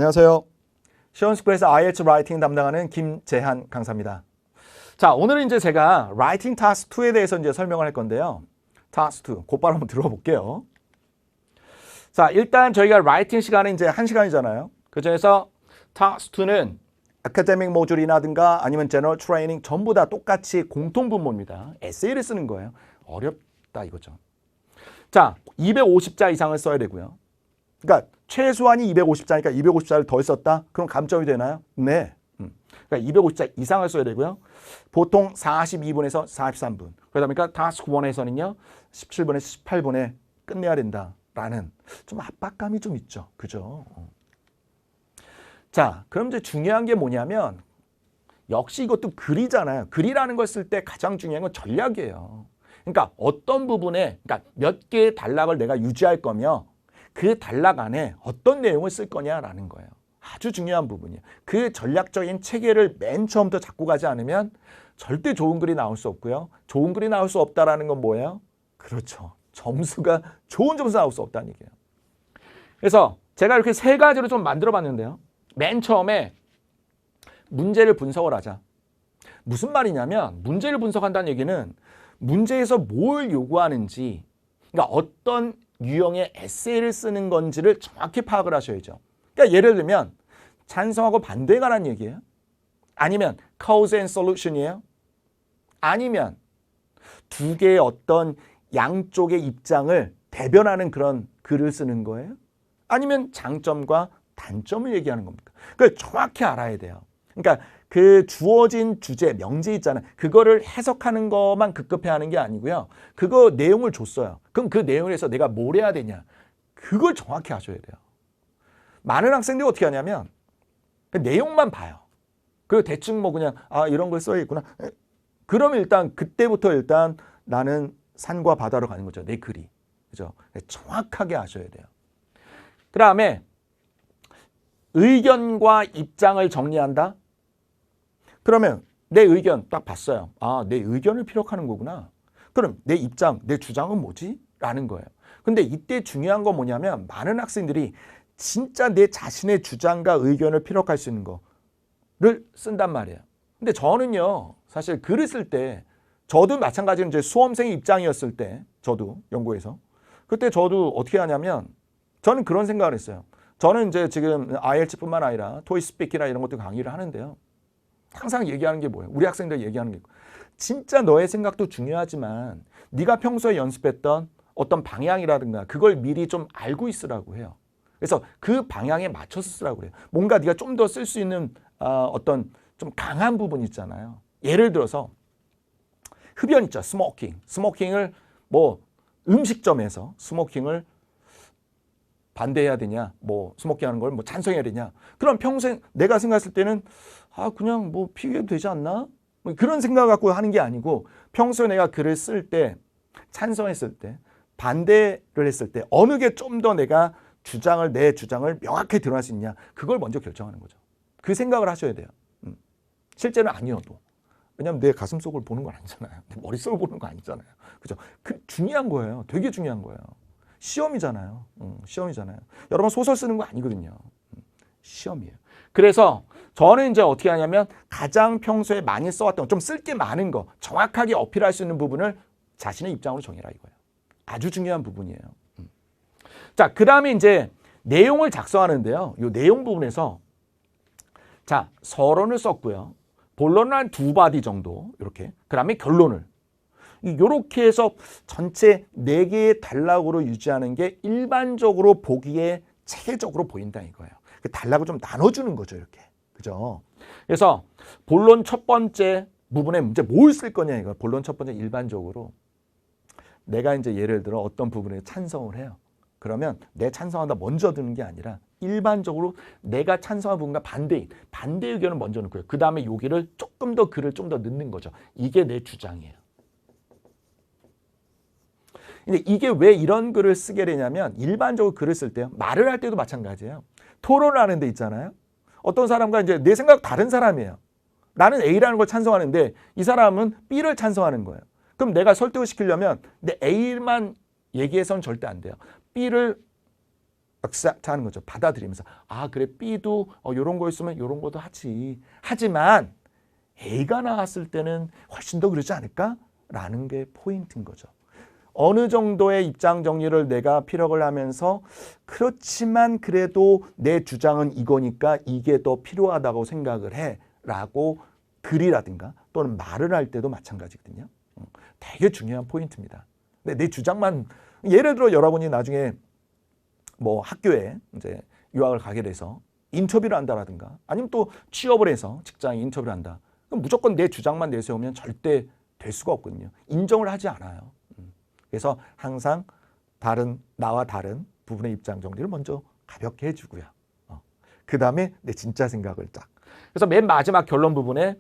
안녕하세요. 시원스쿨에서 IELTS 라이팅 담당하는 김재한 강사입니다. 자, 오늘은 이제 제가 라이팅 타스크 2에 대해서 이제 설명을 할 건데요. 타스크 2, 곧바로 한번 들어볼게요. 자, 일단 저희가 라이팅 시간은 이제 1시간이잖아요. 그 중에서 타스크 2는 아카데믹 모듈이라든가 아니면 제너럴 트레이닝 전부 다 똑같이 공통분모입니다. 에세이를 쓰는 거예요. 어렵다 이거죠. 자, 250자 이상을 써야 되고요. 그러니까 최소한이 250자니까 250자를 더 썼다? 그럼 감점이 되나요? 네. 그러니까 250자 이상을 써야 되고요. 보통 42분에서 43분. 그러다 보니까 타스크 1에서는요. 17분에서 18분에 끝내야 된다라는 좀 압박감이 좀 있죠. 그죠? 자, 그럼 이제 중요한 게 뭐냐면 역시 이것도 글이잖아요. 글이라는 걸 쓸 때 가장 중요한 건 전략이에요. 그러니까 어떤 부분에 그러니까 몇 개의 단락을 내가 유지할 거며 그 단락 안에 어떤 내용을 쓸 거냐라는 거예요. 아주 중요한 부분이에요. 그 전략적인 체계를 맨 처음부터 잡고 가지 않으면 절대 좋은 글이 나올 수 없고요. 좋은 글이 나올 수 없다라는 건 뭐예요? 그렇죠. 점수가 좋은 점수 나올 수 없다는 얘기예요. 그래서 제가 이렇게 세 가지로 좀 만들어 봤는데요. 맨 처음에 문제를 분석을 하자. 무슨 말이냐면 문제를 분석한다는 얘기는 문제에서 뭘 요구하는지 그러니까 어떤 유형의 에세이를 쓰는 건지를 정확히 파악을 하셔야죠. 그러니까 예를 들면 찬성하고 반대에 관한 얘기예요. 아니면 cause and solution이에요. 아니면 두 개의 어떤 양쪽의 입장을 대변하는 그런 글을 쓰는 거예요. 아니면 장점과 단점을 얘기하는 겁니까? 그걸 정확히 알아야 돼요. 그러니까 그 주어진 주제, 명제 있잖아요. 그거를 해석하는 것만 급급해하는 게 아니고요. 그거 내용을 줬어요. 그럼 그 내용을 해서 내가 뭘 해야 되냐. 그걸 정확히 하셔야 돼요. 많은 학생들이 어떻게 하냐면 그 내용만 봐요. 그리고 대충 뭐 그냥 이런 걸 써야겠구나. 그러면 일단 그때부터 일단 나는 산과 바다로 가는 거죠. 내 글이. 그죠? 정확하게 하셔야 돼요. 그 다음에 의견과 입장을 정리한다. 그러면 내 의견 딱 봤어요. 내 의견을 피력하는 거구나. 그럼 내 입장, 내 주장은 뭐지? 라는 거예요. 근데 이때 중요한 건 뭐냐면 많은 학생들이 진짜 내 자신의 주장과 의견을 피력할 수 있는 거를 쓴단 말이에요. 근데 저는요, 사실 글을 쓸 때 저도 마찬가지로 이제 수험생의 입장이었을 때 저도 연구에서 그때 저도 어떻게 하냐면 저는 그런 생각을 했어요. 저는 이제 지금 IELTS뿐만 아니라 토익 스피킹이나 이런 것도 강의를 하는데요. 항상 얘기하는 게 뭐예요? 우리 학생들 얘기하는 게 진짜 너의 생각도 중요하지만 네가 평소에 연습했던 어떤 방향이라든가 그걸 미리 좀 알고 있으라고 해요. 그래서 그 방향에 맞춰서 쓰라고 그래요. 뭔가 네가 좀 더 쓸 수 있는 어떤 좀 강한 부분 있잖아요. 예를 들어서 흡연 있죠. 스모킹. 스모킹을 뭐 음식점에서 스모킹을 반대해야 되냐, 뭐 스모킹하는 걸 뭐 찬성해야 되냐. 그럼 평생 내가 생각했을 때는 그냥 뭐 피우게 되지 않나? 뭐 그런 생각 갖고 하는 게 아니고 평소에 내가 글을 쓸 때 찬성했을 때 반대를 했을 때 어느 게 좀 더 내가 내 주장을 명확히 드러낼 수 있냐. 그걸 먼저 결정하는 거죠. 그 생각을 하셔야 돼요. 실제는 아니어도. 왜냐하면 내 가슴 속을 보는 건 아니잖아요. 내 머릿속을 보는 건 아니잖아요. 그죠? 중요한 거예요. 되게 중요한 거예요. 시험이잖아요. 시험이잖아요. 여러분 소설 쓰는 거 아니거든요. 시험이에요. 그래서 저는 이제 어떻게 하냐면 가장 평소에 많이 써왔던 좀 쓸 게 많은 거 정확하게 어필할 수 있는 부분을 자신의 입장으로 정해라 이거예요. 아주 중요한 부분이에요. 자, 그 다음에 이제 내용을 작성하는데요. 이 내용 부분에서 자, 서론을 썼고요. 본론은 한 2바디 정도 이렇게. 그 다음에 결론을. 이렇게 해서 전체 4개의 단락으로 유지하는 게 일반적으로 보기에 체계적으로 보인다 이거예요. 그 단락을 좀 나눠주는 거죠, 이렇게. 그죠? 그래서 본론 첫 번째 부분에 이제 뭘 쓸 거냐 이거. 본론 첫 번째 일반적으로 내가 이제 예를 들어 어떤 부분에 찬성을 해요. 그러면 내 찬성한다 먼저 드는 게 아니라 일반적으로 내가 찬성한 부분과 반대 의견을 먼저 넣고요. 그 다음에 여기를 조금 더 글을 좀 더 넣는 거죠. 이게 내 주장이에요. 근데 이게 왜 이런 글을 쓰게 되냐면 일반적으로 글을 쓸 때요. 말을 할 때도 마찬가지예요. 토론을 하는 데 있잖아요. 어떤 사람과 이제 내 생각 다른 사람이에요. 나는 A라는 걸 찬성하는데 이 사람은 B를 찬성하는 거예요. 그럼 내가 설득을 시키려면 내 A만 얘기해서는 절대 안 돼요. B를 accept 하는 거죠. 받아들이면서 아 그래 B도 이런 거 있으면 이런 것도 하지. 하지만 A가 나왔을 때는 훨씬 더 그러지 않을까? 라는 게 포인트인 거죠. 어느 정도의 입장 정리를 내가 피력을 하면서 그렇지만 그래도 내 주장은 이거니까 이게 더 필요하다고 생각을 해 라고 글이라든가 또는 말을 할 때도 마찬가지거든요. 되게 중요한 포인트입니다. 근데 내 주장만 예를 들어 여러분이 나중에 뭐 학교에 이제 유학을 가게 돼서 인터뷰를 한다라든가 아니면 또 취업을 해서 직장에 인터뷰를 한다. 그럼 무조건 내 주장만 내세우면 절대 될 수가 없거든요. 인정을 하지 않아요. 그래서 항상 나와 다른 부분의 입장 정리를 먼저 가볍게 해주고요. 그 다음에 내 진짜 생각을 딱. 그래서 맨 마지막 결론 부분에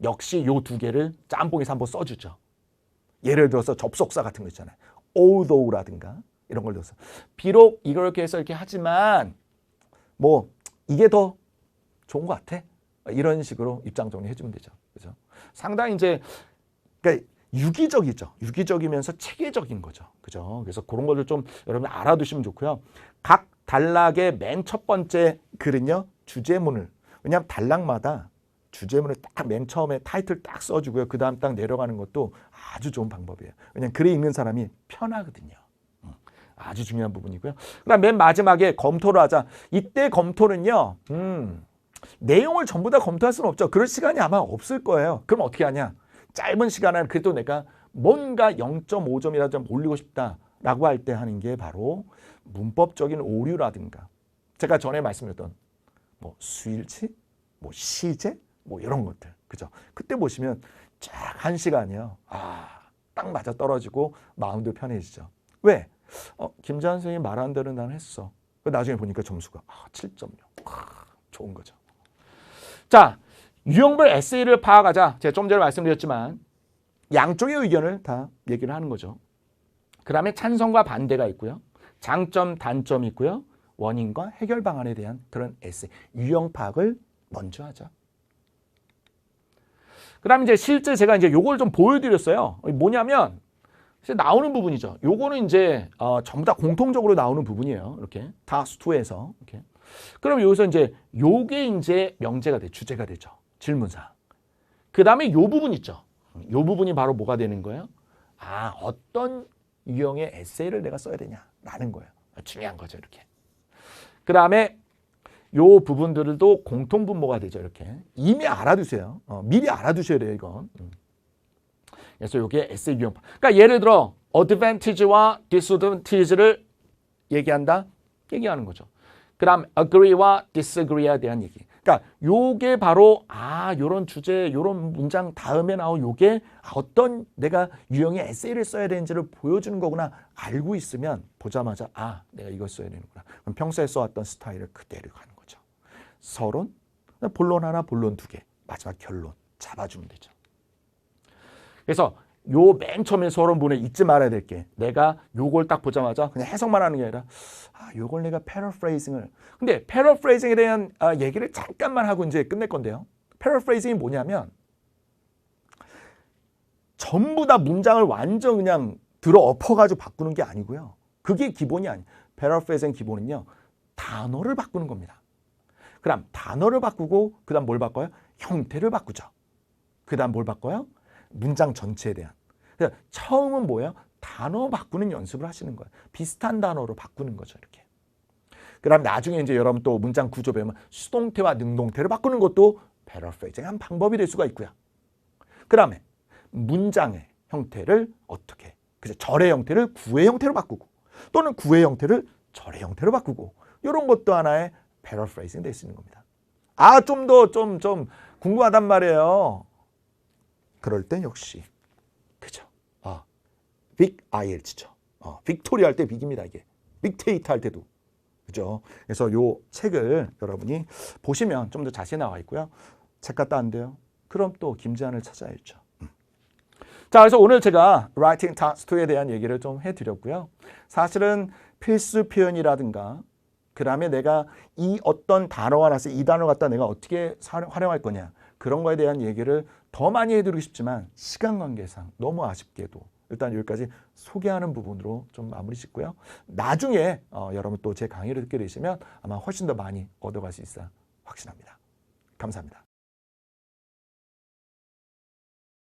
역시 요 두 개를 짬뽕에서 한번 써주죠. 예를 들어서 접속사 같은 거 있잖아요. although라든가 이런 걸 넣어서 비록 이렇게 해서 이렇게 하지만 뭐 이게 더 좋은 것 같아. 이런 식으로 입장 정리해 주면 되죠. 그죠? 상당히 이제 그러니까 유기적이죠. 유기적이면서 체계적인 거죠. 그죠? 그래서 그런 것들 좀 여러분 알아두시면 좋고요. 각 단락의 맨 첫 번째 글은요. 주제문을 왜냐하면 단락마다 주제문을 딱 맨 처음에 타이틀 딱 써주고요. 그 다음 딱 내려가는 것도 아주 좋은 방법이에요. 왜냐하면 글에 읽는 사람이 편하거든요. 아주 중요한 부분이고요. 그다음 맨 마지막에 검토를 하자. 이때 검토는요. 내용을 전부 다 검토할 수는 없죠. 그럴 시간이 아마 없을 거예요. 그럼 어떻게 하냐. 짧은 시간 안에 그래도 내가 뭔가 0.5점이라도 좀 올리고 싶다라고 할 때 하는 게 바로 문법적인 오류라든가 제가 전에 말씀드렸던 뭐 수일치, 뭐 시제, 뭐 이런 것들. 그죠? 그때 보시면 쫙 한 시간이요. 딱 맞아 떨어지고 마음도 편해지죠. 왜? 김재환 선생님이 말한 대로 난 했어. 나중에 보니까 점수가 7.0. 좋은 거죠. 자, 유형별 에세이를 파악하자. 제가 좀 전에 말씀드렸지만 양쪽의 의견을 다 얘기를 하는 거죠. 그 다음에 찬성과 반대가 있고요. 장점, 단점이 있고요. 원인과 해결 방안에 대한 그런 에세이, 유형 파악을 먼저 하죠. 그 다음에 이제 실제 제가 이제 요걸 좀 보여드렸어요. 뭐냐면 나오는 부분이죠. 요거는 이제 전부 다 공통적으로 나오는 부분이에요. 이렇게 타스2에서 이렇게. 그럼 여기서 이제 요게 이제 명제가 돼, 주제가 되죠. 질문사. 그 다음에 요 부분 있죠. 요 부분이 바로 뭐가 되는 거예요? 어떤 유형의 에세이를 내가 써야 되냐라는 거예요. 중요한 거죠, 이렇게. 그 다음에 요 부분들도 공통분모가 되죠, 이렇게. 이미 알아두세요. 미리 알아두셔야 돼요, 이건. 그래서 이게 에세이 유형. 그러니까 예를 들어 advantage와 disadvantage를 얘기한다, 얘기하는 거죠. 그다음 agree와 disagree에 대한 얘기. 그러니까 요게 바로 요런 주제, 요런 문장 다음에 나온 요게 어떤 내가 유형의 에세이를 써야 되는지를 보여주는 거구나 알고 있으면 보자마자 내가 이걸 써야 되는구나. 그럼 평소에 써왔던 스타일을 그대로 가는 거죠. 서론, 본론 하나, 본론 두 개, 마지막 결론 잡아주면 되죠. 그래서 요 맨 처음에 서론문에 잊지 말아야 될 게 내가 요걸 딱 보자마자 그냥 해석만 하는 게 아니라 요걸 내가 패러프레이징을 근데 패러프레이징에 대한 얘기를 잠깐만 하고 이제 끝낼 건데요. 패러프레이징이 뭐냐면 전부 다 문장을 완전 그냥 들어 엎어가지고 바꾸는 게 아니고요. 그게 기본이 아니에요. 패러프레이징 기본은요. 단어를 바꾸는 겁니다. 그다음 단어를 바꾸고 그다음 뭘 바꿔요? 형태를 바꾸죠. 그다음 뭘 바꿔요? 문장 전체에 대한. 그래서 처음은 뭐예요? 단어 바꾸는 연습을 하시는 거예요. 비슷한 단어로 바꾸는 거죠. 이렇게. 그 다음에 나중에 이제 여러분 또 문장 구조 배우면 수동태와 능동태를 바꾸는 것도 패러프레이징 한 방법이 될 수가 있고요. 그 다음에 문장의 형태를 어떻게, 그래서 절의 형태를 구의 형태로 바꾸고 또는 구의 형태를 절의 형태로 바꾸고 이런 것도 하나의 패러프레이징이 될 수 있는 겁니다. 좀 더 좀 궁금하단 말이에요. 그럴 땐 역시 그죠. 빅 ILT죠. 빅토리 할 때 빅입니다. 이게 빅데이터 할 때도 그죠. 그래서 요 책을 여러분이 보시면 좀 더 자세히 나와 있고요. 책 갔다 왔는데요. 그럼 또 김재환을 찾아야죠. 자, 그래서 오늘 제가 Writing Task 2에 대한 얘기를 좀 해드렸고요. 사실은 필수 표현이라든가 그 다음에 내가 이 어떤 단어가 나서 이 단어 갖다 내가 어떻게 활용할 거냐 그런 거에 대한 얘기를 더 많이 해드리고 싶지만 시간 관계상 너무 아쉽게도 일단 여기까지 소개하는 부분으로 좀 마무리 짓고요. 나중에 여러분 또 제 강의를 듣게 되시면 아마 훨씬 더 많이 얻어갈 수 있어 확신합니다. 감사합니다.